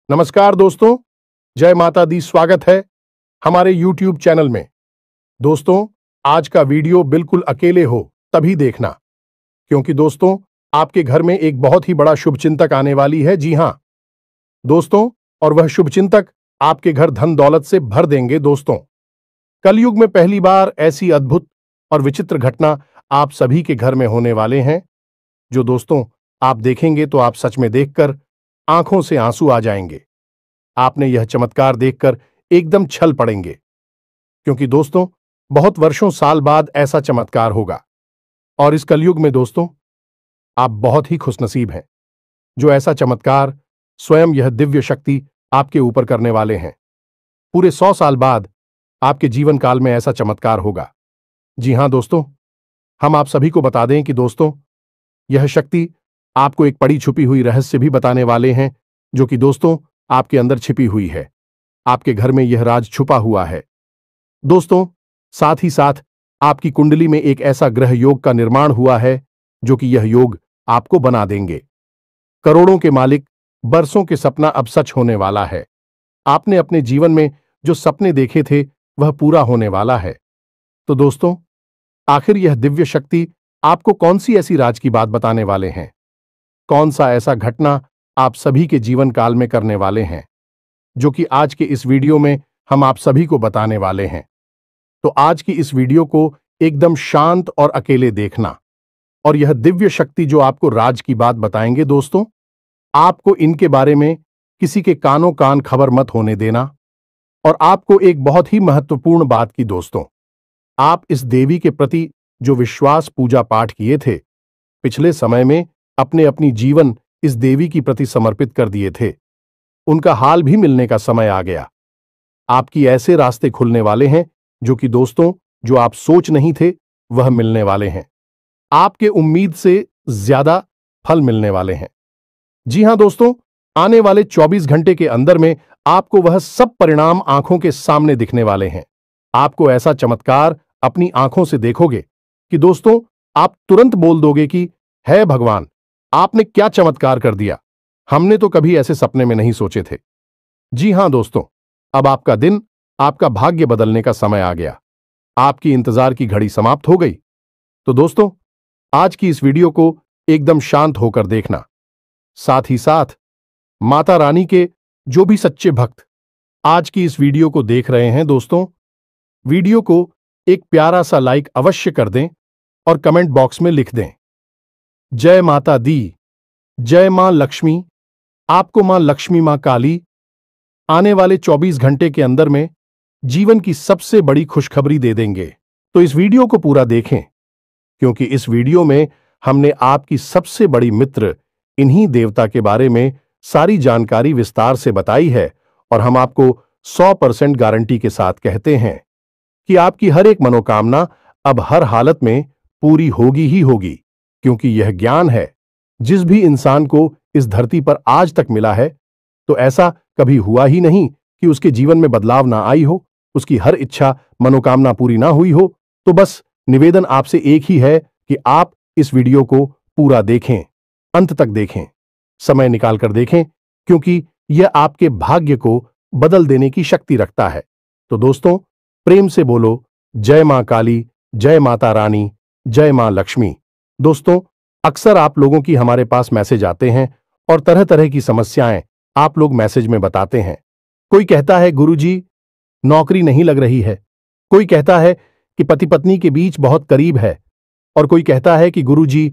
नमस्कार दोस्तों, जय माता दी। स्वागत है हमारे YouTube चैनल में। दोस्तों, आज का वीडियो बिल्कुल अकेले हो तभी देखना, क्योंकि दोस्तों आपके घर में एक बहुत ही बड़ा शुभचिंतक आने वाली है। जी हां दोस्तों, और वह शुभचिंतक आपके घर धन दौलत से भर देंगे। दोस्तों, कलयुग में पहली बार ऐसी अद्भुत और विचित्र घटना आप सभी के घर में होने वाले हैं, जो दोस्तों आप देखेंगे तो आप सच में देखकर आंखों से आंसू आ जाएंगे। आपने यह चमत्कार देखकर एकदम छल पड़ेंगे, क्योंकि दोस्तों बहुत वर्षों साल बाद ऐसा चमत्कार होगा। और इस कलयुग में दोस्तों आप बहुत ही खुशनसीब हैं, जो ऐसा चमत्कार स्वयं यह दिव्य शक्ति आपके ऊपर करने वाले हैं। पूरे 100 साल बाद आपके जीवन काल में ऐसा चमत्कार होगा। जी हां दोस्तों, हम आप सभी को बता दें कि दोस्तों यह शक्ति आपको एक पड़ी छुपी हुई रहस्य भी बताने वाले हैं, जो कि दोस्तों आपके अंदर छिपी हुई है। आपके घर में यह राज छुपा हुआ है। दोस्तों, साथ ही साथ आपकी कुंडली में एक ऐसा ग्रह योग का निर्माण हुआ है, जो कि यह योग आपको बना देंगे करोड़ों के मालिक। बरसों के सपना अब सच होने वाला है। आपने अपने जीवन में जो सपने देखे थे वह पूरा होने वाला है। तो दोस्तों, आखिर यह दिव्य शक्ति आपको कौन सी ऐसी राज की बात बताने वाले हैं? कौन सा ऐसा घटना आप सभी के जीवन काल में करने वाले हैं, जो कि आज के इस वीडियो में हम आप सभी को बताने वाले हैं। तो आज की इस वीडियो को एकदम शांत और अकेले देखना, और यह दिव्य शक्ति जो आपको राज की बात बताएंगे दोस्तों, आपको इनके बारे में किसी के कानों कान खबर मत होने देना। और आपको एक बहुत ही महत्वपूर्ण बात की दोस्तों, आप इस देवी के प्रति जो विश्वास पूजा पाठ किए थे, पिछले समय में अपने अपनी जीवन इस देवी की प्रति समर्पित कर दिए थे, उनका हाल भी मिलने का समय आ गया। आपकी ऐसे रास्ते खुलने वाले हैं जो कि दोस्तों जो आप सोच नहीं थे वह मिलने वाले हैं। आपके उम्मीद से ज्यादा फल मिलने वाले हैं। जी हां दोस्तों, आने वाले 24 घंटे के अंदर में आपको वह सब परिणाम आंखों के सामने दिखने वाले हैं। आपको ऐसा चमत्कार अपनी आंखों से देखोगे कि दोस्तों आप तुरंत बोल दोगे कि है भगवान, आपने क्या चमत्कार कर दिया। हमने तो कभी ऐसे सपने में नहीं सोचे थे। जी हां दोस्तों, अब आपका दिन, आपका भाग्य बदलने का समय आ गया। आपकी इंतजार की घड़ी समाप्त हो गई। तो दोस्तों आज की इस वीडियो को एकदम शांत होकर देखना। साथ ही साथ माता रानी के जो भी सच्चे भक्त आज की इस वीडियो को देख रहे हैं दोस्तों, वीडियो को एक प्यारा सा लाइक अवश्य कर दें और कमेंट बॉक्स में लिख दें, जय माता दी, जय मां लक्ष्मी। आपको मां लक्ष्मी, मां काली आने वाले 24 घंटे के अंदर में जीवन की सबसे बड़ी खुशखबरी दे देंगे। तो इस वीडियो को पूरा देखें, क्योंकि इस वीडियो में हमने आपकी सबसे बड़ी मित्र इन्हीं देवता के बारे में सारी जानकारी विस्तार से बताई है। और हम आपको 100% गारंटी के साथ कहते हैं कि आपकी हर एक मनोकामना अब हर हालत में पूरी होगी ही होगी, क्योंकि यह ज्ञान है जिस भी इंसान को इस धरती पर आज तक मिला है, तो ऐसा कभी हुआ ही नहीं कि उसके जीवन में बदलाव ना आई हो, उसकी हर इच्छा मनोकामना पूरी ना हुई हो। तो बस निवेदन आपसे एक ही है कि आप इस वीडियो को पूरा देखें, अंत तक देखें, समय निकालकर देखें, क्योंकि यह आपके भाग्य को बदल देने की शक्ति रखता है। तो दोस्तों प्रेम से बोलो, जय मां काली, जय माता रानी, जय मां लक्ष्मी। दोस्तों अक्सर आप लोगों की हमारे पास मैसेज आते हैं और तरह तरह की समस्याएं आप लोग मैसेज में बताते हैं। कोई कहता है गुरुजी नौकरी नहीं लग रही है, कोई कहता है कि पति पत्नी के बीच बहुत करीब है, और कोई कहता है कि गुरुजी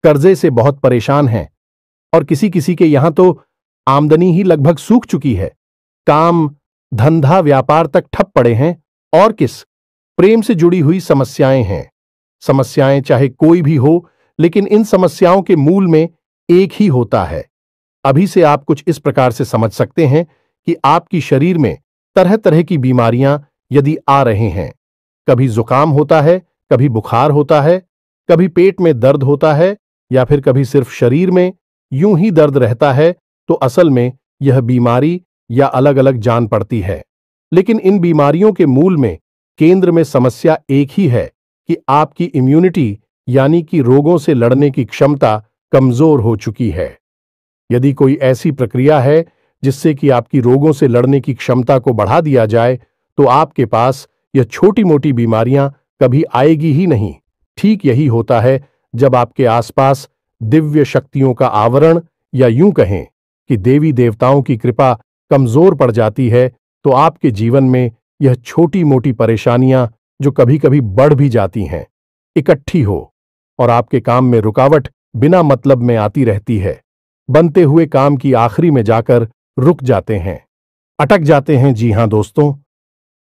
कर्जे से बहुत परेशान हैं, और किसी किसी के यहां तो आमदनी ही लगभग सूख चुकी है, काम धंधा व्यापार तक ठप पड़े हैं, और किस प्रेम से जुड़ी हुई समस्याएं हैं। समस्याएं चाहे कोई भी हो, लेकिन इन समस्याओं के मूल में एक ही होता है। अभी से आप कुछ इस प्रकार से समझ सकते हैं कि आपकी शरीर में तरह तरह की बीमारियां यदि आ रहे हैं, कभी जुकाम होता है, कभी बुखार होता है, कभी पेट में दर्द होता है, या फिर कभी सिर्फ शरीर में यूं ही दर्द रहता है, तो असल में यह बीमारी या अलग अलग जान पड़ती है। लेकिन इन बीमारियों के मूल में केंद्र में समस्या एक ही है कि आपकी इम्यूनिटी यानी कि रोगों से लड़ने की क्षमता कमजोर हो चुकी है। यदि कोई ऐसी प्रक्रिया है जिससे कि आपकी रोगों से लड़ने की क्षमता को बढ़ा दिया जाए, तो आपके पास यह छोटी मोटी बीमारियां कभी आएगी ही नहीं। ठीक यही होता है जब आपके आसपास दिव्य शक्तियों का आवरण, या यूं कहें कि देवी देवताओं की कृपा कमजोर पड़ जाती है, तो आपके जीवन में यह छोटी मोटी परेशानियां, जो कभी कभी बढ़ भी जाती हैं, इकट्ठी हो और आपके काम में रुकावट बिना मतलब में आती रहती है। बनते हुए काम की आखिरी में जाकर रुक जाते हैं, अटक जाते हैं। जी हां दोस्तों,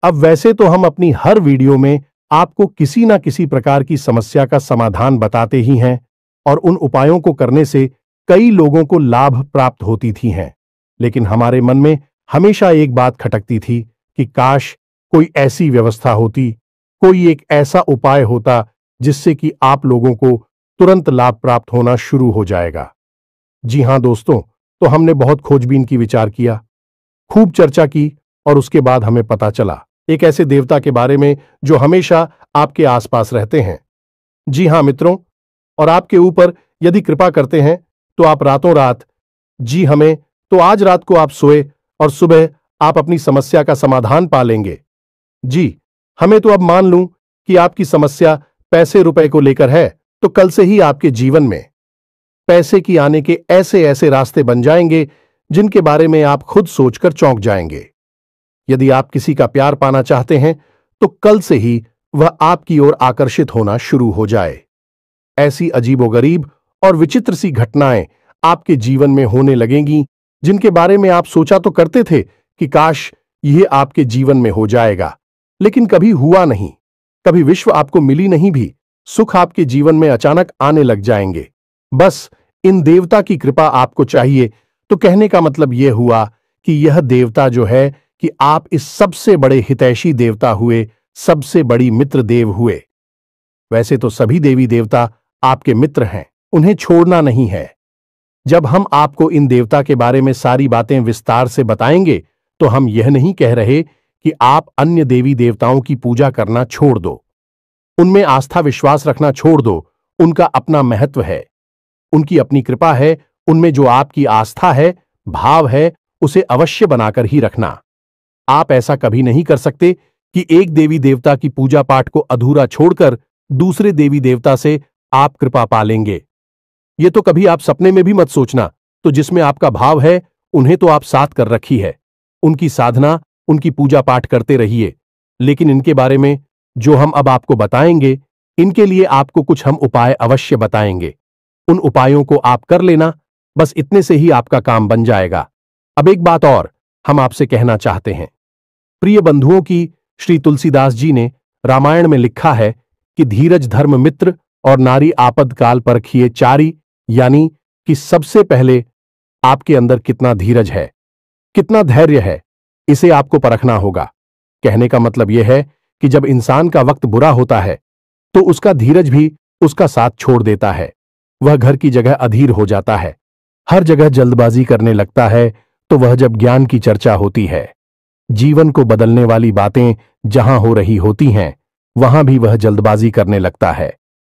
अब वैसे तो हम अपनी हर वीडियो में आपको किसी ना किसी प्रकार की समस्या का समाधान बताते ही हैं, और उन उपायों को करने से कई लोगों को लाभ प्राप्त होती थी हैं। लेकिन हमारे मन में हमेशा एक बात खटकती थी कि काश कोई ऐसी व्यवस्था होती, कोई एक ऐसा उपाय होता जिससे कि आप लोगों को तुरंत लाभ प्राप्त होना शुरू हो जाएगा। जी हां दोस्तों, तो हमने बहुत खोजबीन की, विचार किया, खूब चर्चा की, और उसके बाद हमें पता चला एक ऐसे देवता के बारे में जो हमेशा आपके आसपास रहते हैं। जी हां मित्रों, और आपके ऊपर यदि कृपा करते हैं तो आप रातों रात, जी हमें तो आज रात को आप सोए और सुबह आप अपनी समस्या का समाधान पा लेंगे। जी हमें तो अब मान लूं कि आपकी समस्या पैसे रुपए को लेकर है, तो कल से ही आपके जीवन में पैसे की आने के ऐसे ऐसे रास्ते बन जाएंगे जिनके बारे में आप खुद सोचकर चौंक जाएंगे। यदि आप किसी का प्यार पाना चाहते हैं तो कल से ही वह आपकी ओर आकर्षित होना शुरू हो जाए। ऐसी अजीबोगरीब और विचित्र सी घटनाएं आपके जीवन में होने लगेंगी जिनके बारे में आप सोचा तो करते थे कि काश यह आपके जीवन में हो जाएगा, लेकिन कभी हुआ नहीं। कभी विश्व आपको मिली नहीं भी, सुख आपके जीवन में अचानक आने लग जाएंगे। बस इन देवता की कृपा आपको चाहिए। तो कहने का मतलब यह हुआ कि यह देवता जो है कि आप इस सबसे बड़े हितैषी देवता हुए, सबसे बड़ी मित्र देव हुए। वैसे तो सभी देवी देवता आपके मित्र हैं, उन्हें छोड़ना नहीं है। जब हम आपको इन देवता के बारे में सारी बातें विस्तार से बताएंगे तो हम यह नहीं कह रहे कि आप अन्य देवी देवताओं की पूजा करना छोड़ दो, उनमें आस्था विश्वास रखना छोड़ दो। उनका अपना महत्व है, उनकी अपनी कृपा है। उनमें जो आपकी आस्था है, भाव है, उसे अवश्य बनाकर ही रखना। आप ऐसा कभी नहीं कर सकते कि एक देवी देवता की पूजा पाठ को अधूरा छोड़कर दूसरे देवी देवता से आप कृपा पा लेंगे। ये तो कभी आप सपने में भी मत सोचना। तो जिसमें आपका भाव है, उन्हें तो आप साथ कर रखी है, उनकी साधना, उनकी पूजा पाठ करते रहिए। लेकिन इनके बारे में जो हम अब आपको बताएंगे, इनके लिए आपको कुछ हम उपाय अवश्य बताएंगे। उन उपायों को आप कर लेना, बस इतने से ही आपका काम बन जाएगा। अब एक बात और हम आपसे कहना चाहते हैं। प्रिय बंधुओं की, श्री तुलसीदास जी ने रामायण में लिखा है कि धीरज धर्म मित्र और नारी आपद काल परखिए चारी, यानी कि सबसे पहले आपके अंदर कितना धीरज है, कितना धैर्य है, इसे आपको परखना होगा। कहने का मतलब यह है कि जब इंसान का वक्त बुरा होता है तो उसका धीरज भी उसका साथ छोड़ देता है। वह घर की जगह अधीर हो जाता है, हर जगह जल्दबाजी करने लगता है। तो वह जब ज्ञान की चर्चा होती है, जीवन को बदलने वाली बातें जहां हो रही होती हैं, वहां भी वह जल्दबाजी करने लगता है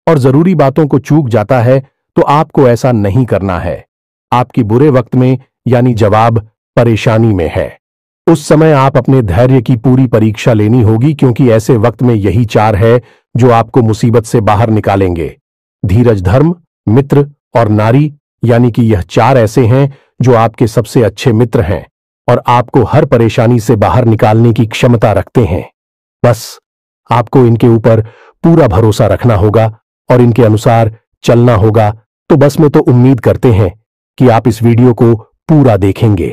और जरूरी बातों को चूक जाता है। तो आपको ऐसा नहीं करना है। आपकी बुरे वक्त में, यानी जवाब परेशानी में है, उस समय आप अपने धैर्य की पूरी परीक्षा लेनी होगी, क्योंकि ऐसे वक्त में यही चार है जो आपको मुसीबत से बाहर निकालेंगे। धीरज धर्म मित्र और नारी, यानी कि यह चार ऐसे हैं जो आपके सबसे अच्छे मित्र हैं और आपको हर परेशानी से बाहर निकालने की क्षमता रखते हैं। बस आपको इनके ऊपर पूरा भरोसा रखना होगा और इनके अनुसार चलना होगा। तो बस मैं तो उम्मीद करते हैं कि आप इस वीडियो को पूरा देखेंगे,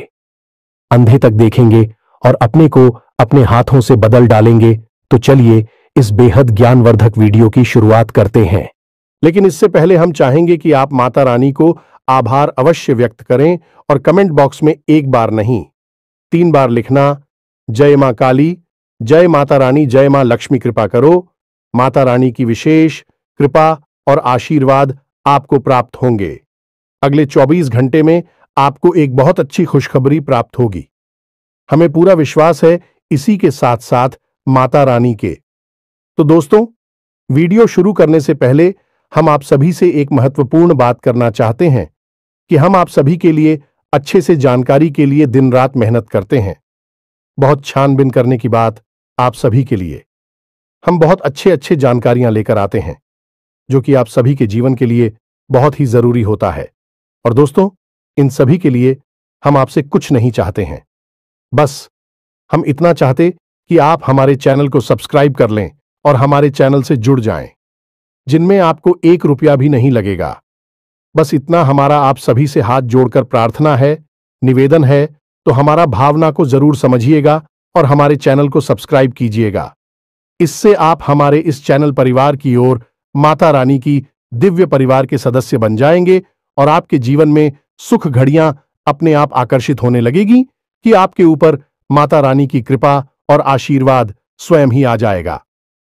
अंधे तक देखेंगे और अपने को अपने हाथों से बदल डालेंगे। तो चलिए इस बेहद ज्ञानवर्धक वीडियो की शुरुआत करते हैं। लेकिन इससे पहले हम चाहेंगे कि आप माता रानी को आभार अवश्य व्यक्त करें और कमेंट बॉक्स में एक बार नहीं 3 बार लिखना, जय मां काली, जय माता रानी, जय मां लक्ष्मी कृपा करो। माता रानी की विशेष कृपा और आशीर्वाद आपको प्राप्त होंगे। अगले 24 घंटे में आपको एक बहुत अच्छी खुशखबरी प्राप्त होगी। हमें पूरा विश्वास है इसी के साथ साथ माता रानी के। तो दोस्तों, वीडियो शुरू करने से पहले हम आप सभी से एक महत्वपूर्ण बात करना चाहते हैं कि हम आप सभी के लिए अच्छे से जानकारी के लिए दिन रात मेहनत करते हैं। बहुत छानबीन करने की बात आप सभी के लिए। हम बहुत अच्छे अच्छे जानकारियां लेकर आते हैं जो कि आप सभी के जीवन के लिए बहुत ही जरूरी होता है। और दोस्तों, इन सभी के लिए हम आपसे कुछ नहीं चाहते हैं, बस हम इतना चाहते कि आप हमारे चैनल को सब्सक्राइब कर लें और हमारे चैनल से जुड़ जाएं, जिनमें आपको 1 रुपया भी नहीं लगेगा। बस इतना हमारा आप सभी से हाथ जोड़कर प्रार्थना है, निवेदन है, तो हमारा भावना को जरूर समझिएगा और हमारे चैनल को सब्सक्राइब कीजिएगा। इससे आप हमारे इस चैनल परिवार की ओर माता रानी की दिव्य परिवार के सदस्य बन जाएंगे और आपके जीवन में सुख घड़ियां अपने आप आकर्षित होने लगेगी कि आपके ऊपर माता रानी की कृपा और आशीर्वाद स्वयं ही आ जाएगा।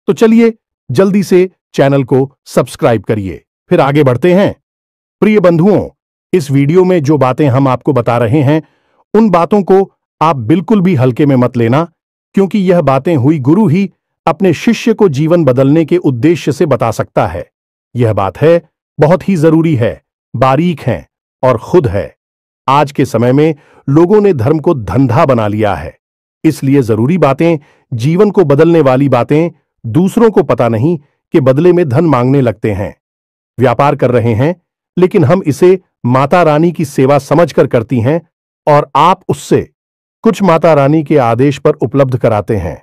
तो चलिए जल्दी से चैनल को सब्सक्राइब करिए। फिर आगे बढ़ते हैं। प्रिय बंधुओं, इस वीडियो में जो बातें हम आपको बता रहे हैं उन बातों को आप बिल्कुल भी हल्के में मत लेना, क्योंकि यह बातें हुई गुरु ही अपने शिष्य को जीवन बदलने के उद्देश्य से बता सकता है। यह बात है, बहुत ही जरूरी है, बारीक है और खुद है। आज के समय में लोगों ने धर्म को धंधा बना लिया है, इसलिए जरूरी बातें, जीवन को बदलने वाली बातें दूसरों को पता नहीं कि बदले में धन मांगने लगते हैं। व्यापार कर रहे हैं, लेकिन हम इसे माता रानी की सेवा समझकर करती हैं और आप उससे कुछ माता रानी के आदेश पर उपलब्ध कराते हैं।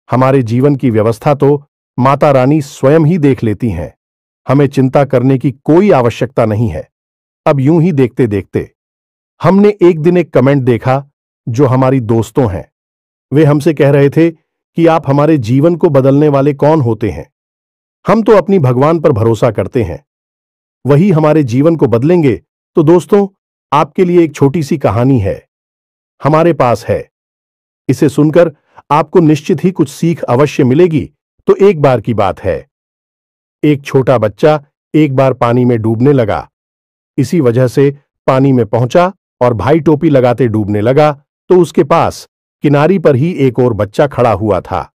हमारे जीवन की व्यवस्था तो माता रानी स्वयं ही देख लेती हैं, हमें चिंता करने की कोई आवश्यकता नहीं है। अब यूं ही देखते देखते हमने एक दिन एक कमेंट देखा जो हमारी दोस्तों हैं। वे हमसे कह रहे थे कि आप हमारे जीवन को बदलने वाले कौन होते हैं? हम तो अपनी भगवान पर भरोसा करते हैं, वही हमारे जीवन को बदलेंगे। तो दोस्तों, आपके लिए एक छोटी सी कहानी है, हमारे पास है। इसे सुनकर आपको निश्चित ही कुछ सीख अवश्य मिलेगी। तो एक बार की बात है, एक छोटा बच्चा एक बार पानी में डूबने लगा। इसी वजह से पानी में पहुंचा और भाई टोपी लगाते डूबने लगा तो उसके पास किनारी पर ही एक और बच्चा खड़ा हुआ था।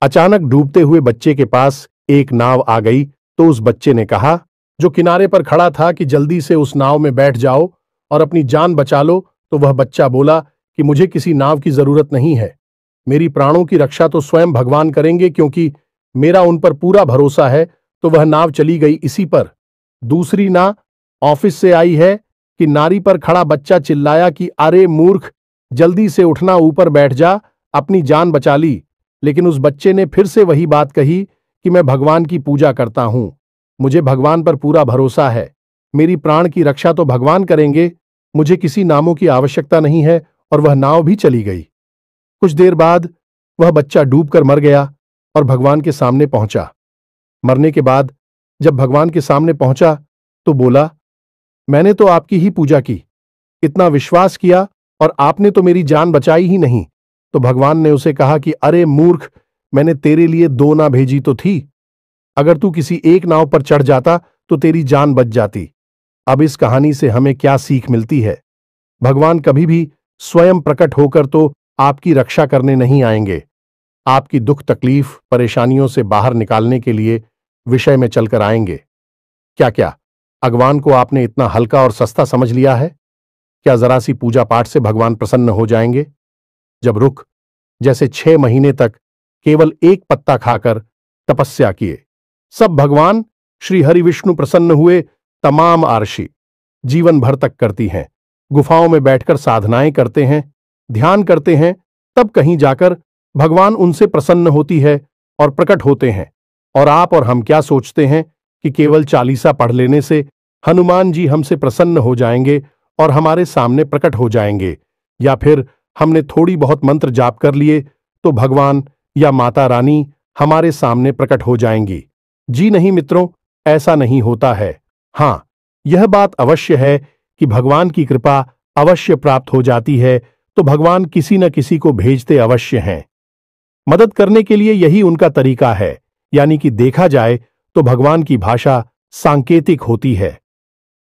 अचानक डूबते हुए बच्चे के पास एक नाव आ गई तो उस बच्चे ने कहा, जो किनारे पर खड़ा था, कि जल्दी से उस नाव में बैठ जाओ और अपनी जान बचा लो। तो वह बच्चा बोला कि मुझे किसी नाव की जरूरत नहीं है, मेरी प्राणों की रक्षा तो स्वयं भगवान करेंगे, क्योंकि मेरा उन पर पूरा भरोसा है। तो वह नाव चली गई इसी पर। दूसरी ना ऑफिस से आई है कि नारी पर खड़ा बच्चा चिल्लाया कि अरे मूर्ख, जल्दी से उठना, ऊपर बैठ जा, अपनी जान बचा ली। लेकिन उस बच्चे ने फिर से वही बात कही कि मैं भगवान की पूजा करता हूं, मुझे भगवान पर पूरा भरोसा है, मेरी प्राण की रक्षा तो भगवान करेंगे, मुझे किसी नामों की आवश्यकता नहीं है। और वह नाव भी चली गई। कुछ देर बाद वह बच्चा डूबकर मर गया और भगवान के सामने पहुंचा। मरने के बाद जब भगवान के सामने पहुंचा तो बोला, मैंने तो आपकी ही पूजा की, इतना विश्वास किया और आपने तो मेरी जान बचाई ही नहीं। तो भगवान ने उसे कहा कि अरे मूर्ख, मैंने तेरे लिए 2 नाव भेजी तो थी, अगर तू किसी एक नाव पर चढ़ जाता तो तेरी जान बच जाती। अब इस कहानी से हमें क्या सीख मिलती है? भगवान कभी भी स्वयं प्रकट होकर तो आपकी रक्षा करने नहीं आएंगे, आपकी दुख तकलीफ परेशानियों से बाहर निकालने के लिए विषय में चलकर आएंगे। क्या भगवान को आपने इतना हल्का और सस्ता समझ लिया है? क्या जरा सी पूजा पाठ से भगवान प्रसन्न हो जाएंगे? जब रुख जैसे 6 महीने तक केवल एक पत्ता खाकर तपस्या किए, सब भगवान श्री हरि विष्णु प्रसन्न हुए। तमाम आरशी जीवन भर तक करती हैं, गुफाओं में बैठकर साधनाएं करते हैं, ध्यान करते हैं, तब कहीं जाकर भगवान उनसे प्रसन्न होती है और प्रकट होते हैं। और आप और हम क्या सोचते हैं कि केवल 40 पढ़ लेने से हनुमान जी हमसे प्रसन्न हो जाएंगे और हमारे सामने प्रकट हो जाएंगे, या फिर हमने थोड़ी बहुत मंत्र जाप कर लिए तो भगवान या माता रानी हमारे सामने प्रकट हो जाएंगी। जी नहीं मित्रों, ऐसा नहीं होता है। हाँ, यह बात अवश्य है कि भगवान की कृपा अवश्य प्राप्त हो जाती है तो भगवान किसी न किसी को भेजते अवश्य हैं। मदद करने के लिए यही उनका तरीका है, यानी कि देखा जाए तो भगवान की भाषा सांकेतिक होती है।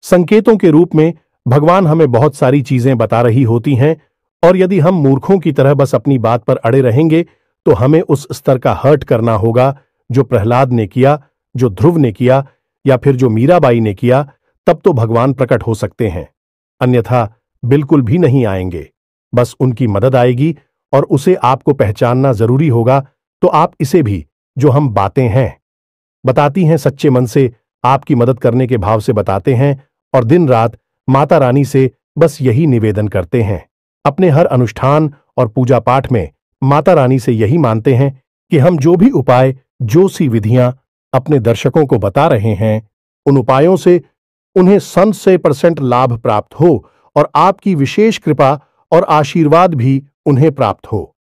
संकेतों के रूप में भगवान हमें बहुत सारी चीजें बता रही होती हैं, और यदि हम मूर्खों की तरह बस अपनी बात पर अड़े रहेंगे तो हमें उस स्तर का हर्ट करना होगा जो प्रहलाद ने किया, जो ध्रुव ने किया, या फिर जो मीराबाई ने किया। तब तो भगवान प्रकट हो सकते हैं, अन्यथा बिल्कुल भी नहीं आएंगे। बस उनकी मदद आएगी और उसे आपको पहचानना जरूरी होगा। तो आप इसे भी, जो हम बातें हैं बताती हैं, सच्चे मन से आपकी मदद करने के भाव से बताते हैं और दिन रात माता रानी से बस यही निवेदन करते हैं। अपने हर अनुष्ठान और पूजा पाठ में माता रानी से यही मानते हैं कि हम जो भी उपाय, जो सी विधियां अपने दर्शकों को बता रहे हैं, उन उपायों से उन्हें 100% लाभ प्राप्त हो और आपकी विशेष कृपा और आशीर्वाद भी उन्हें प्राप्त हो।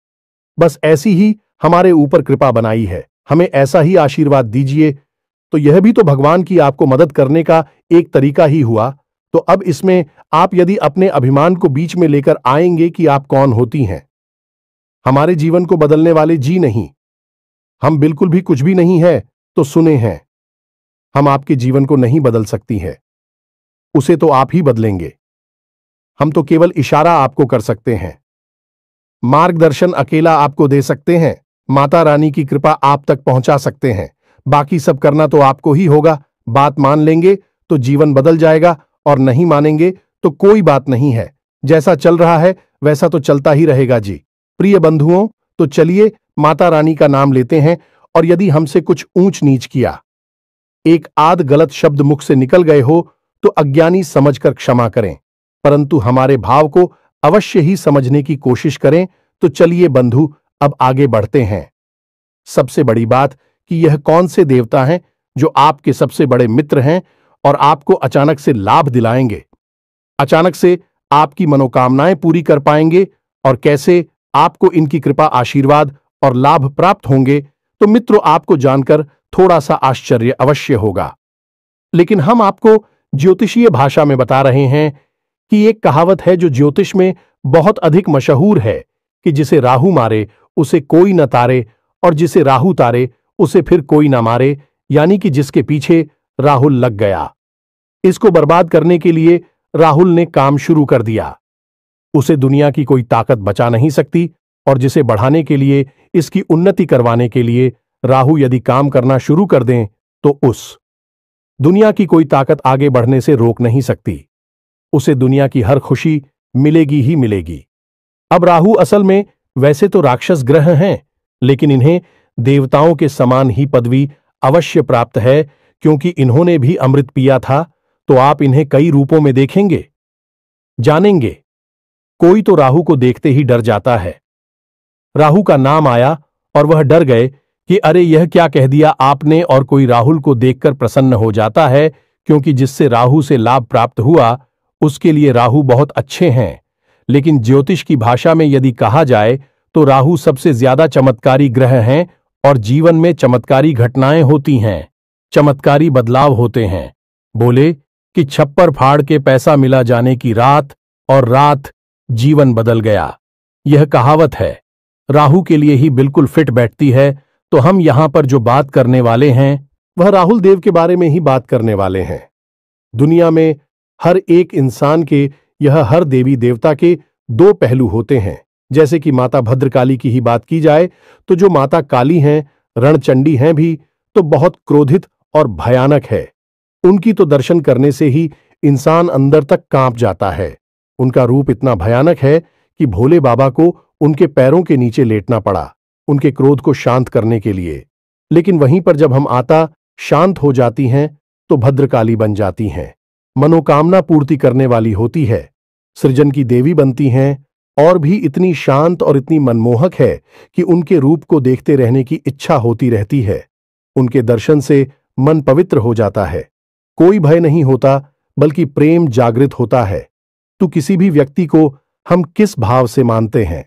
बस ऐसी ही हमारे ऊपर कृपा बनाई है, हमें ऐसा ही आशीर्वाद दीजिए। तो यह भी तो भगवान की आपको मदद करने का एक तरीका ही हुआ। तो अब इसमें आप यदि अपने अभिमान को बीच में लेकर आएंगे कि आप कौन होती हैं, हमारे जीवन को बदलने वाले जी नहीं, हम बिल्कुल भी कुछ भी नहीं है, तो सुने हैं, हम आपके जीवन को नहीं बदल सकती है, उसे तो आप ही बदलेंगे। हम तो केवल इशारा आपको कर सकते हैं, मार्गदर्शन अकेला आपको दे सकते हैं, माता रानी की कृपा आप तक पहुंचा सकते हैं। बाकी सब करना तो आपको ही होगा। बात मान लेंगे तो जीवन बदल जाएगा और नहीं मानेंगे तो कोई बात नहीं है। जैसा चल रहा है वैसा तो चलता ही रहेगा जी। प्रिय बंधुओं, तो चलिए माता रानी का नाम लेते हैं और यदि हमसे कुछ ऊंच नीच किया, एक आध गलत शब्द मुख से निकल गए हो तो अज्ञानी समझकर क्षमा करें, परंतु हमारे भाव को अवश्य ही समझने की कोशिश करें। तो चलिए बंधु, अब आगे बढ़ते हैं। सबसे बड़ी बात कि यह कौन से देवता हैं जो आपके सबसे बड़े मित्र हैं और आपको अचानक से लाभ दिलाएंगे, अचानक से आपकी मनोकामनाएं पूरी कर पाएंगे, और कैसे आपको इनकी कृपा, आशीर्वाद और लाभ प्राप्त होंगे। तो मित्रों, आपको जानकर थोड़ा सा आश्चर्य अवश्य होगा, लेकिन हम आपको ज्योतिषीय भाषा में बता रहे हैं कि एक कहावत है जो ज्योतिष में बहुत अधिक मशहूर है कि जिसे राहु मारे उसे कोई न तारे, और जिसे राहु तारे उसे फिर कोई न मारे, यानी कि जिसके पीछे राहुल लग गया, इसको बर्बाद करने के लिए राहुल ने काम शुरू कर दिया, उसे दुनिया की कोई ताकत बचा नहीं सकती। और जिसे बढ़ाने के लिए, इसकी उन्नति करवाने के लिए राहु यदि काम करना शुरू कर दें तो उस दुनिया की कोई ताकत आगे बढ़ने से रोक नहीं सकती, उसे दुनिया की हर खुशी मिलेगी ही मिलेगी। अब राहु असल में वैसे तो राक्षस ग्रह हैं, लेकिन इन्हें देवताओं के समान ही पदवी अवश्य प्राप्त है, क्योंकि इन्होंने भी अमृत पिया था। तो आप इन्हें कई रूपों में देखेंगे, जानेंगे। कोई तो राहु को देखते ही डर जाता है। राहु का नाम आया और वह डर गए कि अरे यह क्या कह दिया आपने, और कोई राहुल को देखकर प्रसन्न हो जाता है, क्योंकि जिससे राहु से लाभ प्राप्त हुआ उसके लिए राहु बहुत अच्छे हैं। लेकिन ज्योतिष की भाषा में यदि कहा जाए तो राहु सबसे ज्यादा चमत्कारी ग्रह हैं और जीवन में चमत्कारी घटनाएं होती हैं, चमत्कारी बदलाव होते हैं। बोले कि छप्पर फाड़ के पैसा मिला जाने की रात, और रात जीवन बदल गया। यह कहावत है, राहु के लिए ही बिल्कुल फिट बैठती है। तो हम यहां पर जो बात करने वाले हैं वह राहुल देव के बारे में ही बात करने वाले हैं। दुनिया में हर एक इंसान के, यह हर देवी देवता के दो पहलू होते हैं। जैसे कि माता भद्रकाली की ही बात की जाए तो जो माता काली हैं, रणचंडी हैं भी, तो बहुत क्रोधित और भयानक है। उनकी तो दर्शन करने से ही इंसान अंदर तक कांप जाता है। उनका रूप इतना भयानक है कि भोले बाबा को उनके पैरों के नीचे लेटना पड़ा उनके क्रोध को शांत करने के लिए। लेकिन वहीं पर जब हम आता शांत हो जाती हैं तो भद्रकाली बन जाती हैं, मनोकामना पूर्ति करने वाली होती है, सृजन की देवी बनती हैं, और भी इतनी शांत और इतनी मनमोहक है कि उनके रूप को देखते रहने की इच्छा होती रहती है। उनके दर्शन से मन पवित्र हो जाता है, कोई भय नहीं होता बल्कि प्रेम जागृत होता है। तो किसी भी व्यक्ति को हम किस भाव से मानते हैं,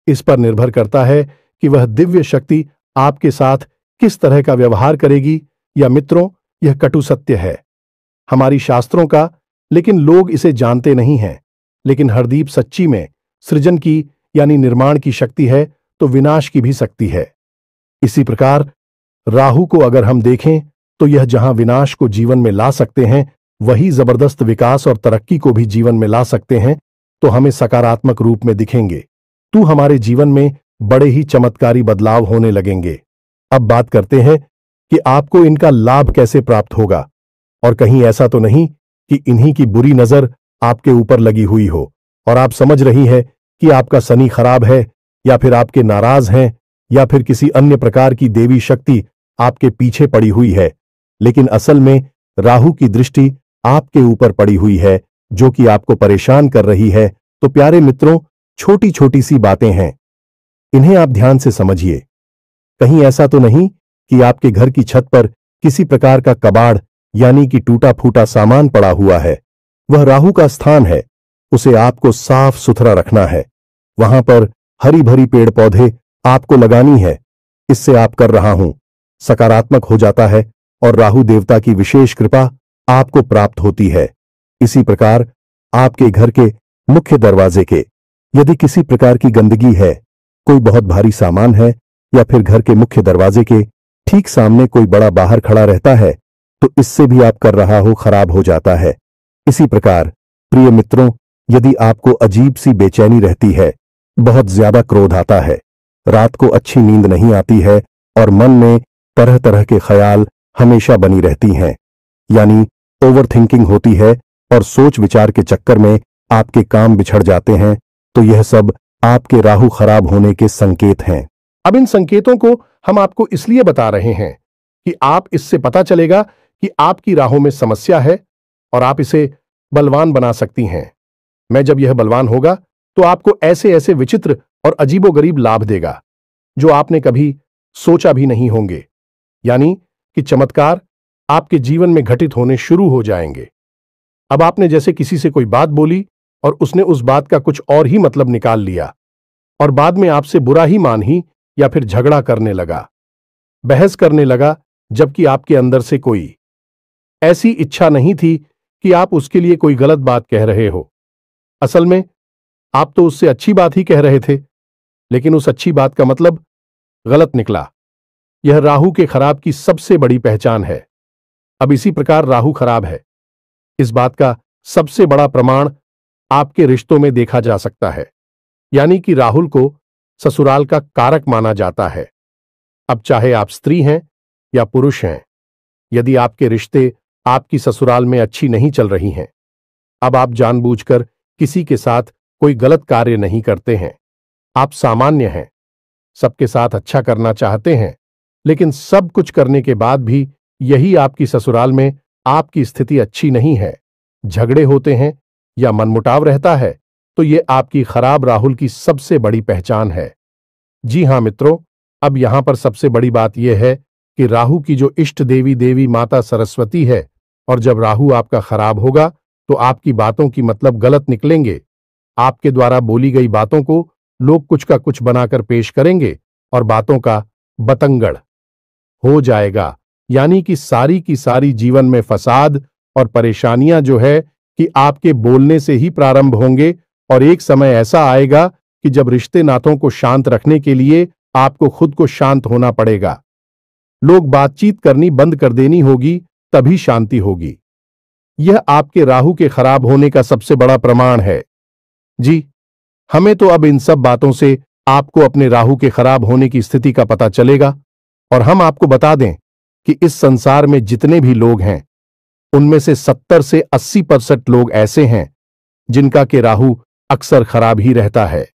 इस पर निर्भर करता है कि वह दिव्य शक्ति आपके साथ किस तरह का व्यवहार करेगी। या मित्रों, यह कटु सत्य है हमारी शास्त्रों का, लेकिन लोग इसे जानते नहीं हैं। लेकिन हरदीप सच्ची में सृजन की यानी निर्माण की शक्ति है तो विनाश की भी शक्ति है। इसी प्रकार राहु को अगर हम देखें तो यह जहां विनाश को जीवन में ला सकते हैं, वही जबरदस्त विकास और तरक्की को भी जीवन में ला सकते हैं। तो हमें सकारात्मक रूप में दिखेंगे, तो हमारे जीवन में बड़े ही चमत्कारी बदलाव होने लगेंगे। अब बात करते हैं कि आपको इनका लाभ कैसे प्राप्त होगा, और कहीं ऐसा तो नहीं कि इन्हीं की बुरी नजर आपके ऊपर लगी हुई हो। और आप समझ रही हैं कि आपका शनि खराब है, या फिर आपके नाराज हैं, या फिर किसी अन्य प्रकार की देवी शक्ति आपके पीछे पड़ी हुई है। लेकिन असल में राहु की दृष्टि आपके ऊपर पड़ी हुई है, जो कि आपको परेशान कर रही है। तो प्यारे मित्रों, छोटी छोटी सी बातें हैं, इन्हें आप ध्यान से समझिए। कहीं ऐसा तो नहीं कि आपके घर की छत पर किसी प्रकार का कबाड़ यानी कि टूटा फूटा सामान पड़ा हुआ है। वह राहु का स्थान है, उसे आपको साफ सुथरा रखना है। वहां पर हरी भरी पेड़ पौधे आपको लगानी है। इससे आप कर रहा हूं सकारात्मक हो जाता है और राहु देवता की विशेष कृपा आपको प्राप्त होती है। इसी प्रकार आपके घर के मुख्य दरवाजे के यदि किसी प्रकार की गंदगी है, कोई बहुत भारी सामान है, या फिर घर के मुख्य दरवाजे के ठीक सामने कोई बड़ा बाहर खड़ा रहता है, तो इससे भी आप कर रहा हो खराब हो जाता है। इसी प्रकार प्रिय मित्रों, यदि आपको अजीब सी बेचैनी रहती है, बहुत ज्यादा क्रोध आता है, रात को अच्छी नींद नहीं आती है और मन में तरह तरह के ख्याल हमेशा बनी रहती हैं, यानी ओवर थिंकिंग होती है और सोच विचार के चक्कर में आपके काम बिछड़ जाते हैं, तो यह सब आपके राहु खराब होने के संकेत हैं। अब इन संकेतों को हम आपको इसलिए बता रहे हैं कि आप इससे पता चलेगा कि आपकी राहों में समस्या है और आप इसे बलवान बना सकती हैं। मैं जब यह बलवान होगा तो आपको ऐसे ऐसे विचित्र और अजीबोगरीब लाभ देगा जो आपने कभी सोचा भी नहीं होंगे, यानी कि चमत्कार आपके जीवन में घटित होने शुरू हो जाएंगे। अब आपने जैसे किसी से कोई बात बोली और उसने उस बात का कुछ और ही मतलब निकाल लिया और बाद में आपसे बुरा ही मान ही या फिर झगड़ा करने लगा, बहस करने लगा, जबकि आपके अंदर से कोई ऐसी इच्छा नहीं थी कि आप उसके लिए कोई गलत बात कह रहे हो। असल में आप तो उससे अच्छी बात ही कह रहे थे, लेकिन उस अच्छी बात का मतलब गलत निकला। यह राहु के खराब की सबसे बड़ी पहचान है। अब इसी प्रकार राहु खराब है, इस बात का सबसे बड़ा प्रमाण आपके रिश्तों में देखा जा सकता है, यानी कि राहुल को ससुराल का कारक माना जाता है। अब चाहे आप स्त्री हैं या पुरुष हैं, यदि आपके रिश्ते आपकी ससुराल में अच्छी नहीं चल रही हैं, अब आप जानबूझकर किसी के साथ कोई गलत कार्य नहीं करते हैं। आप सामान्य हैं, सबके साथ अच्छा करना चाहते हैं, लेकिन सब कुछ करने के बाद भी यही आपकी ससुराल में आपकी स्थिति अच्छी नहीं है, झगड़े होते हैं या मनमुटाव रहता है, तो ये आपकी खराब राहुल की सबसे बड़ी पहचान है। जी हां मित्रों, अब यहां पर सबसे बड़ी बात यह है कि राहु की जो इष्ट देवी देवी माता सरस्वती है, और जब राहु आपका खराब होगा तो आपकी बातों की मतलब गलत निकलेंगे। आपके द्वारा बोली गई बातों को लोग कुछ का कुछ बनाकर पेश करेंगे और बातों का बतंगड़ हो जाएगा, यानी कि सारी की सारी जीवन में फसाद और परेशानियां जो है कि आपके बोलने से ही प्रारंभ होंगे, और एक समय ऐसा आएगा कि जब रिश्ते नातों को शांत रखने के लिए आपको खुद को शांत होना पड़ेगा। लोग बातचीत करनी बंद कर देनी होगी, तभी शांति होगी। यह आपके राहु के खराब होने का सबसे बड़ा प्रमाण है। जी, हमें तो अब इन सब बातों से आपको अपने राहु के खराब होने की स्थिति का पता चलेगा, और हम आपको बता दें कि इस संसार में जितने भी लोग हैं, उनमें से 70 से 80% लोग ऐसे हैं जिनका के राहु अक्सर खराब ही रहता है।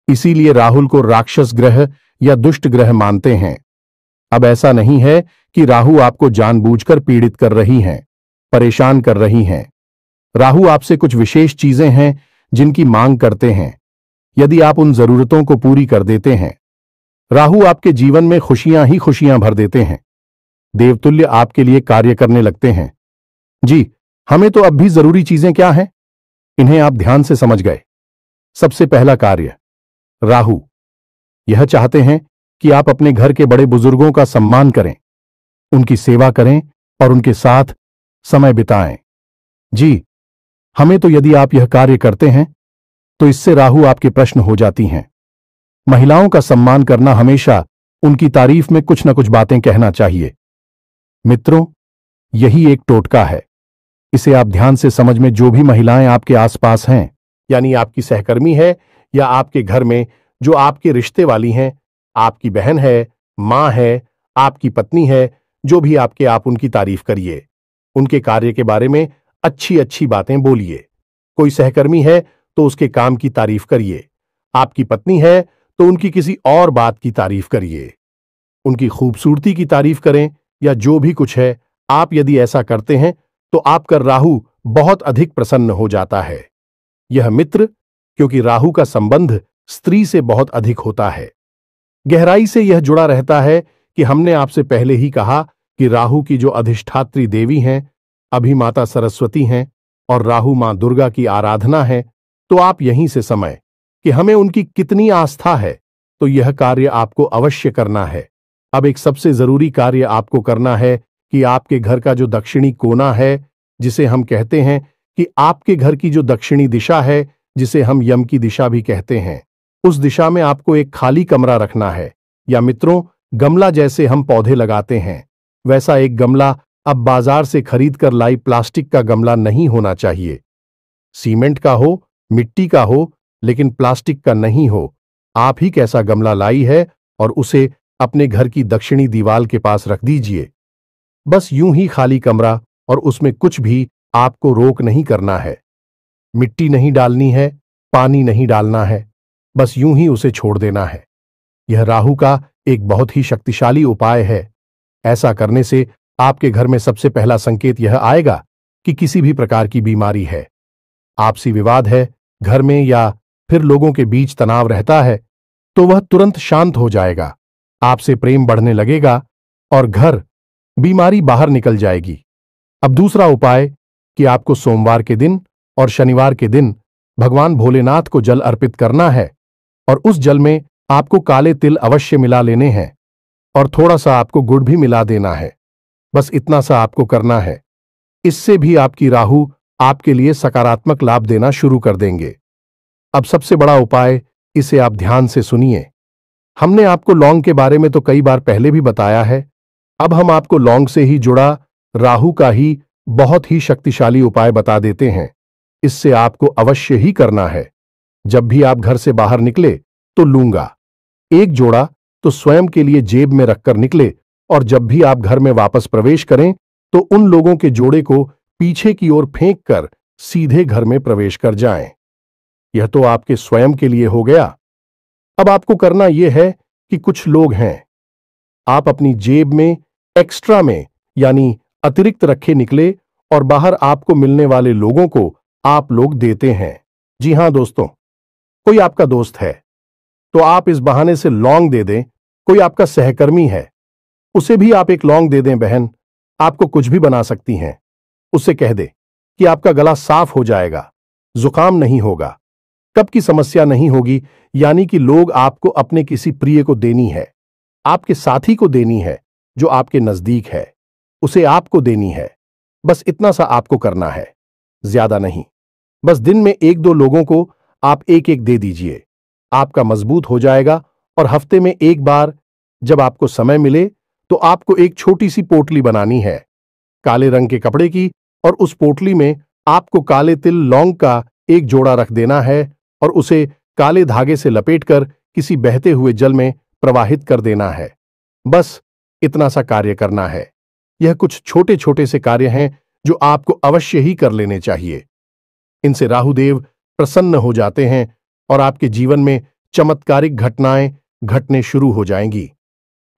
इसीलिए राहुल को राक्षस ग्रह या दुष्ट ग्रह मानते हैं। अब ऐसा नहीं है कि राहु आपको जानबूझकर पीड़ित कर रही हैं, परेशान कर रही हैं। राहु आपसे कुछ विशेष चीजें हैं जिनकी मांग करते हैं। यदि आप उन जरूरतों को पूरी कर देते हैं, राहु आपके जीवन में खुशियां ही खुशियां भर देते हैं, देवतुल्य आपके लिए कार्य करने लगते हैं। जी, हमें तो अब भी जरूरी चीजें क्या हैं, इन्हें आप ध्यान से समझ गए। सबसे पहला कार्य, राहु यह चाहते हैं कि आप अपने घर के बड़े बुजुर्गों का सम्मान करें, उनकी सेवा करें और उनके साथ समय बिताएं। जी, हमें तो यदि आप यह कार्य करते हैं तो इससे राहु आपके प्रश्न हो जाती हैं। महिलाओं का सम्मान करना, हमेशा उनकी तारीफ में कुछ न कुछ बातें कहना चाहिए। मित्रों, यही एक टोटका है, इसे आप ध्यान से समझ में। जो भी महिलाएं आपके आसपास हैं, यानी आपकी सहकर्मी है या आपके घर में जो आपके रिश्ते वाली हैं, आपकी बहन है, मां है, आपकी पत्नी है, जो भी आपके, आप उनकी तारीफ करिए, उनके कार्य के बारे में अच्छी अच्छी बातें बोलिए। कोई सहकर्मी है तो उसके काम की तारीफ करिए। आपकी पत्नी है तो उनकी किसी और बात की तारीफ करिए। उनकी खूबसूरती की तारीफ करें या जो भी कुछ है, आप यदि ऐसा करते हैं तो आपका राहु बहुत अधिक प्रसन्न हो जाता है। यह मित्र, क्योंकि राहु का संबंध स्त्री से बहुत अधिक होता है, गहराई से यह जुड़ा रहता है कि हमने आपसे पहले ही कहा कि राहु की जो अधिष्ठात्री देवी हैं, अभी माता सरस्वती हैं और राहु मां दुर्गा की आराधना है। तो आप यहीं से समय कि हमें उनकी कितनी आस्था है, तो यह कार्य आपको अवश्य करना है। अब एक सबसे जरूरी कार्य आपको करना है कि आपके घर का जो दक्षिणी कोना है, जिसे हम कहते हैं कि आपके घर की जो दक्षिणी दिशा है, जिसे हम यम की दिशा भी कहते हैं, उस दिशा में आपको एक खाली कमरा रखना है। या मित्रों, गमला जैसे हम पौधे लगाते हैं, वैसा एक गमला अब बाजार से खरीद कर लाई प्लास्टिक का गमला नहीं होना चाहिए। सीमेंट का हो, मिट्टी का हो, लेकिन प्लास्टिक का नहीं हो। आप ही कैसा गमला लाई है और उसे अपने घर की दक्षिणी दीवार के पास रख दीजिए। बस यूं ही खाली कमरा, और उसमें कुछ भी आपको रोक नहीं करना है। मिट्टी नहीं डालनी है, पानी नहीं डालना है, बस यूं ही उसे छोड़ देना है। यह राहु का एक बहुत ही शक्तिशाली उपाय है। ऐसा करने से आपके घर में सबसे पहला संकेत यह आएगा कि किसी भी प्रकार की बीमारी है, आपसी विवाद है घर में, या फिर लोगों के बीच तनाव रहता है, तो वह तुरंत शांत हो जाएगा। आपसे प्रेम बढ़ने लगेगा और घर बीमारी बाहर निकल जाएगी। अब दूसरा उपाय कि आपको सोमवार के दिन और शनिवार के दिन भगवान भोलेनाथ को जल अर्पित करना है, और उस जल में आपको काले तिल अवश्य मिला लेने हैं और थोड़ा सा आपको गुड़ भी मिला देना है। बस इतना सा आपको करना है। इससे भी आपकी राहु आपके लिए सकारात्मक लाभ देना शुरू कर देंगे। अब सबसे बड़ा उपाय, इसे आप ध्यान से सुनिए। हमने आपको लौंग के बारे में तो कई बार पहले भी बताया है। अब हम आपको लौंग से ही जुड़ा राहु का ही बहुत ही शक्तिशाली उपाय बता देते हैं। इससे आपको अवश्य ही करना है। जब भी आप घर से बाहर निकले तो लूंगा एक जोड़ा तो स्वयं के लिए जेब में रखकर निकले, और जब भी आप घर में वापस प्रवेश करें तो उन लोगों के जोड़े को पीछे की ओर फेंक कर सीधे घर में प्रवेश कर जाएं। यह तो आपके स्वयं के लिए हो गया। अब आपको करना यह है कि कुछ लोग हैं, आप अपनी जेब में एक्स्ट्रा में यानी अतिरिक्त रखे निकले और बाहर आपको मिलने वाले लोगों को आप लोग देते हैं। जी हां दोस्तों, कोई आपका दोस्त है तो आप इस बहाने से लौंग दे दें। कोई आपका सहकर्मी है, उसे भी आप एक लौंग दे दें। बहन आपको कुछ भी बना सकती हैं। उससे कह दे कि आपका गला साफ हो जाएगा, जुकाम नहीं होगा, कब की समस्या नहीं होगी। यानी कि लोग आपको अपने किसी प्रिय को देनी है, आपके साथी को देनी है जो आपके नजदीक है, उसे आपको देनी है। बस इतना सा आपको करना है, ज्यादा नहीं। बस दिन में एक दो लोगों को आप एक एक दे दीजिए। आपका मजबूत हो जाएगा। और हफ्ते में एक बार जब आपको समय मिले तो आपको एक छोटी सी पोटली बनानी है काले रंग के कपड़े की, और उस पोटली में आपको काले तिल लौंग का एक जोड़ा रख देना है और उसे काले धागे से लपेटकर किसी बहते हुए जल में प्रवाहित कर देना है। बस इतना सा कार्य करना है। यह कुछ छोटे छोटे से कार्य हैं जो आपको अवश्य ही कर लेने चाहिए। इनसे राहुदेव प्रसन्न हो जाते हैं और आपके जीवन में चमत्कारिक घटनाएं घटने शुरू हो जाएंगी।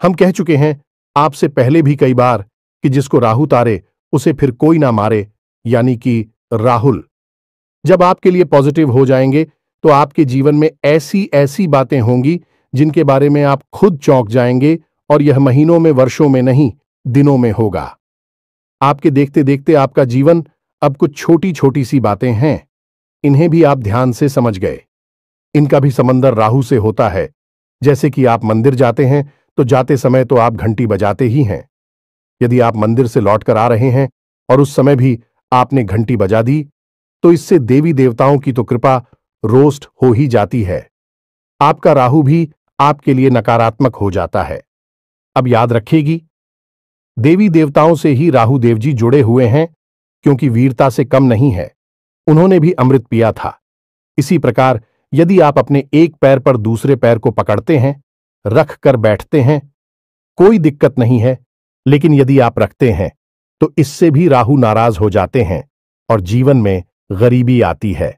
हम कह चुके हैं आपसे पहले भी कई बार कि जिसको राहु तारे उसे फिर कोई ना मारे, यानी कि राहुल जब आपके लिए पॉजिटिव हो जाएंगे तो आपके जीवन में ऐसी ऐसी बातें होंगी जिनके बारे में आप खुद चौंक जाएंगे, और यह महीनों में, वर्षों में नहीं, दिनों में होगा। आपके देखते देखते आपका जीवन अब कुछ छोटी छोटी सी बातें हैं, इन्हें भी आप ध्यान से समझ गए। इनका भी समंदर राहु से होता है। जैसे कि आप मंदिर जाते हैं तो जाते समय तो आप घंटी बजाते ही हैं। यदि आप मंदिर से लौटकर आ रहे हैं और उस समय भी आपने घंटी बजा दी तो इससे देवी देवताओं की तो कृपा रोस्ट हो ही जाती है। आपका राहु भी आपके लिए नकारात्मक हो जाता है। अब याद रखेगी, देवी देवताओं से ही राहु देव जी जुड़े हुए हैं, क्योंकि वीरता से कम नहीं है। उन्होंने भी अमृत पिया था। इसी प्रकार यदि आप अपने एक पैर पर दूसरे पैर को पकड़ते हैं, रख कर बैठते हैं, कोई दिक्कत नहीं है, लेकिन यदि आप रखते हैं तो इससे भी राहु नाराज हो जाते हैं और जीवन में गरीबी आती है।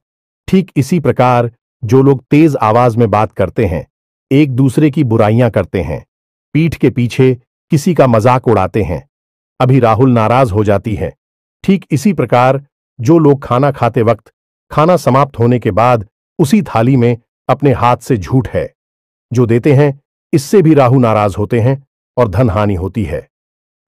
ठीक इसी प्रकार जो लोग तेज आवाज में बात करते हैं, एक दूसरे की बुराइयां करते हैं, पीठ के पीछे किसी का मजाक उड़ाते हैं, अभी राहुल नाराज हो जाती है। ठीक इसी प्रकार जो लोग खाना खाते वक्त खाना समाप्त होने के बाद उसी थाली में अपने हाथ से झूठ है जो देते हैं, इससे भी राहु नाराज होते हैं और धन हानि होती है।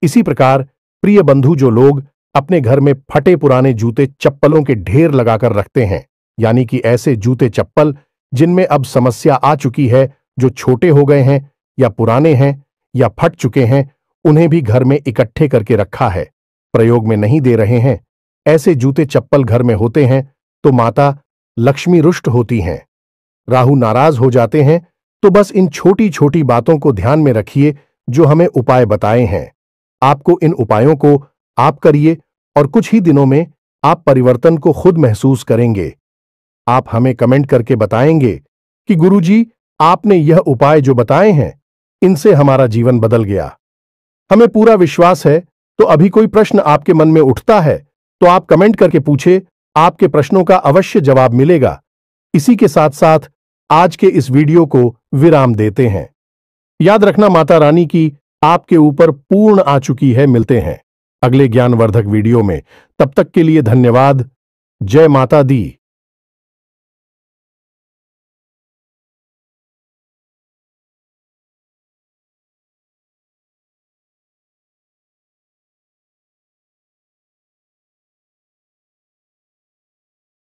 इसी प्रकार प्रिय बंधु जो लोग अपने घर में फटे पुराने जूते चप्पलों के ढेर लगाकर रखते हैं, यानी कि ऐसे जूते चप्पल जिनमें अब समस्या आ चुकी है, जो छोटे हो गए हैं या पुराने हैं या फट चुके हैं, उन्हें भी घर में इकट्ठे करके रखा है, प्रयोग में नहीं दे रहे हैं, ऐसे जूते चप्पल घर में होते हैं तो माता लक्ष्मी रुष्ट होती हैं, राहु नाराज हो जाते हैं। तो बस इन छोटी छोटी बातों को ध्यान में रखिए जो हमें उपाय बताए हैं। आपको इन उपायों को आप करिए और कुछ ही दिनों में आप परिवर्तन को खुद महसूस करेंगे। आप हमें कमेंट करके बताएंगे कि गुरुजी, आपने यह उपाय जो बताए हैं, इनसे हमारा जीवन बदल गया। हमें पूरा विश्वास है। तो अभी कोई प्रश्न आपके मन में उठता है तो आप कमेंट करके पूछे, आपके प्रश्नों का अवश्य जवाब मिलेगा। इसी के साथ साथ आज के इस वीडियो को विराम देते हैं। याद रखना, माता रानी की आपके ऊपर पूर्ण आ चुकी है। मिलते हैं अगले ज्ञानवर्धक वीडियो में। तब तक के लिए धन्यवाद। जय माता दी।